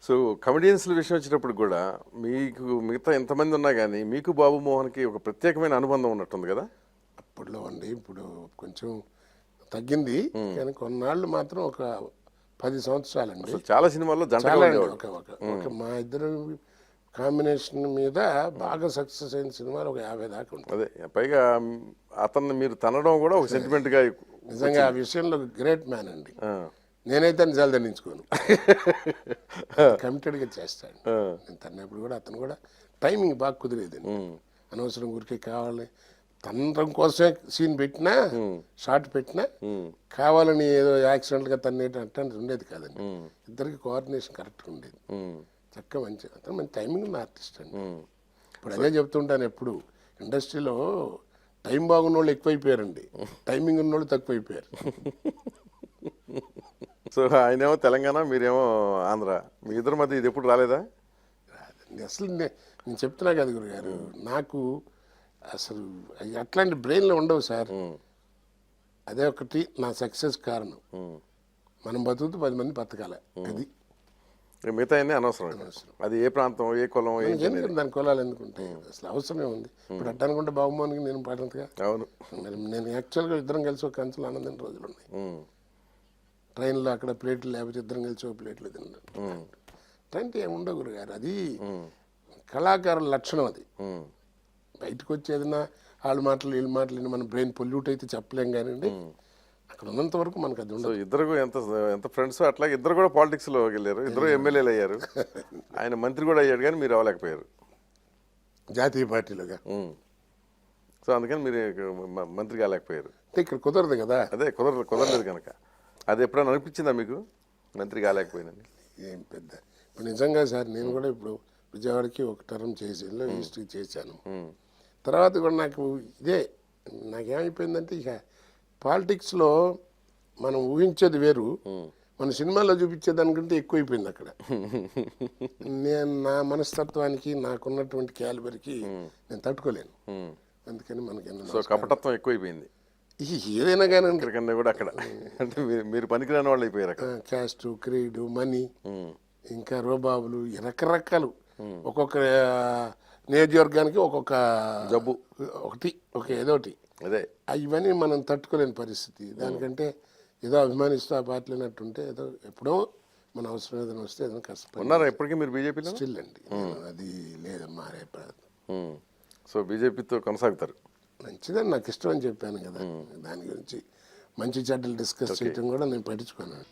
So కమెడియన్స్ల విషయం వచ్చినప్పుడు కూడా మీకు మిగతా ఎంతమంది ఉన్నా కానీ మీకు బాబు మోహన్కి ఒక ప్రత్యేకమైన అనుబంధం ఉన్నట్టుంది కదా. అప్పట్లో అండి ఇప్పుడు కొంచెం తగ్గింది కానీ కొన్నాళ్ళు మాత్రం ఒక 10 సంవత్సరాలండి. అసలు చాలా సినిమాల్లో జంటగా చాలా అండి. ఉండేవాడు. ఒక మా ఇద్దరు కాంబినేషన్ మీద బాగా సక్సెస్ అయిన సినిమాలు ఒక 50 దాకా ఉంటాయి. అదే పైగా అతన్ని మీరు తనడం కూడా ఒక సెంటిమెంట్గా నిజంగా ఆ విషయంలో గ్రేట్ మ్యాన్ అండి. నేనైతే నిజాలు దండించుకోను, కమిటెడ్గా చేస్తాను. నేను తన్నప్పుడు కూడా అతను కూడా టైమింగ్ బాగా కుదిరేదండి. అనవసరం ఊరికే కావాలి తనడం కోసమే సీన్ పెట్టినా షార్ట్ పెట్టినా కావాలని ఏదో యాక్సిడెంట్గా తన్నేటి అంటే ఉండేది కాదండి. ఇద్దరికి కోఆర్డినేషన్ కరెక్ట్గా ఉండేది. చక్కగా మంచి అతను మంచి టైమింగ్ ఉన్న ఆర్టిస్ట్ అండి. ఇప్పుడు అదే చెప్తుంటాను ఎప్పుడు, ఇండస్ట్రీలో టైం బాగున్న వాళ్ళు ఎక్కువైపోయారండి, టైమింగ్ ఉన్న వాళ్ళు తక్కువైపోయారు. సో ఆయనేమో తెలంగాణ, మీరేమో ఆంధ్ర, మీ ఇద్దరి మధ్య ఇది ఎప్పుడు రాలేదా? రాదండి అసలు. నేను చెప్తున్నా కదా గురుగారు, నాకు అసలు అట్లాంటి బ్రెయిన్లో ఉండవు సార్. అదే ఒకటి నా సక్సెస్ కారణం. మనం బతుకుతూ 10 మంది బతకాలి, అది మిగతా అన్నీ అనవసరం. అది ఏ ప్రాంతం, ఏ కులం, ఎందుకు దాని కులాలు ఎందుకుంటాయి, అసలు అవసరమే ఉంది. ఇప్పుడు అట్ట అనుకుంటే బాగుమోనికి నేను పాడంతగా. అవును. మరి నేను యాక్చువల్గా ఇద్దరం కలిసి ఒక కంచులు ఆనందం రోజులు ఉన్నాయి. ట్రైన్లో అక్కడ ప్లేట్లు లేకపోతే ఇద్దరం కలిసి ఒక ప్లేట్లు తిన్నాను. అంటే ఏముండవు గురుగారు, అది కళాకారుల లక్షణం. అది బయటకు వచ్చేదినా వాళ్ళు మాటలు వీళ్ళు మాటలు మన బ్రెయిన్ పొల్యూట్ అయితే చెప్పలేం కానివ్వండి. అక్కడ ఉన్నంత వరకు మనకు అది ఉండదు. ఇద్దరు ఎంత ఫ్రెండ్స్, అట్లాగే ఇద్దరు కూడా పాలిటిక్స్లో వెళ్ళారు, ఇద్దరు ఎమ్మెల్యేలు అయ్యారు. ఆయన మంత్రి కూడా అయ్యాడు కానీ మీరు అవ్వలేకపోయారు జాతీయ పార్టీలుగా. సో అందుకని మీరు మంత్రి కాలేకపోయారు. ఇక్కడ కుదరదు కదా. అదే కుదరలేదు కనుక. అది ఎప్పుడైనా అనిపించిందా మీకు మంత్రి కాలేకపోయినని? ఏం పెద్ద ఇప్పుడు నిజంగా సార్, నేను కూడా ఇప్పుడు విజయవాడకి ఒక టర్మ్ చేసి హిస్టరీ చేశాను. తర్వాత కూడా నాకు ఇదే నాకేమైపోయిందంటే, ఇక పాలిటిక్స్లో మనం ఊహించేది వేరు, మన సినిమాలో చూపించేదానికంటే ఎక్కువైపోయింది అక్కడ. నేను నా మనస్తత్వానికి నాకున్నటువంటి క్యాలిబర్కి నేను తట్టుకోలేను. అందుకని మనకి కపటత్వం ఎక్కువైపోయింది. ఏదైనా కానీ కూడా అక్కడ అంటే మీరు పనికిరాని వాళ్ళు అయిపోయారు. క్యాస్ట్, క్రీడ్, మనీ, ఇంకా రోబాబులు, రకరకాలు. ఒక్కొక్క నియోజకవర్గానికి ఒక్కొక్క జబ్బు ఒకటి, ఏదోటి. అదే ఇవన్నీ మనం తట్టుకోలేని పరిస్థితి. దానికంటే ఏదో అభిమానిస్తూ ఆ పార్టీలు అన్నట్టుంటే ఏదో ఎప్పుడో మన అవసరం ఏదైనా వస్తే ఏదైనా కష్టపడి ఉన్నారా ఎప్పటికీ మీరు బీజేపీలో? స్టిల్ అండి, అది లేదు మారే ప్రయత్నం. సో బీజేపీతో కొనసాగుతారు. మంచిదని నాకు ఇష్టం అని చెప్పాను కదా. దాని గురించి మంచి చెడ్డలు డిస్కస్ చేయటం కూడా నేను పట్టించుకున్నాను.